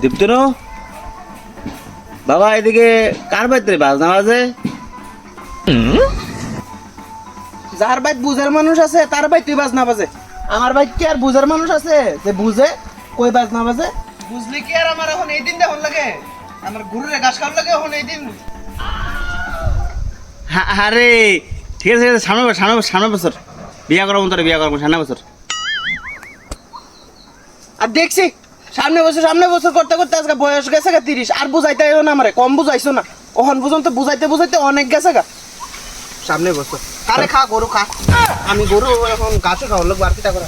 দীপ্তন বাবা এদিকে কার বাড়িতে বাজনা বাজে? যার বাইত বুঝার মানুষ আছে তার বাইত তুই বাজনা বাজে। আমার বাইত কি আর বুঝার মানুষ আছে যে বুঝে কই বাজনা বাজে? বুঝলি কি আর আমার এখন এই দিন দেখুন লাগে, আমার গুরুরে গাছ খাওয়ার লাগে এখন এই দিন। আরে ঠিক আছে ঠিক আছে, সামনে বছর বিয়া করবো, তোর বিয়া করবো সামনে বছর। আর দেখছি সামনে বছর করতে করতে আজকে বয়স গেছে গা 30, আর বুঝাইতে আইও না আমারে, কম বুঝাইছো না। ওহন পর্যন্ত বুঝাইতে বুঝাইতে অনেক গেছে গা। সামনে বছর কারে খা গরু খা, আমি গরু এখন গাছে খাওয়ার লোক বারকিটা করে।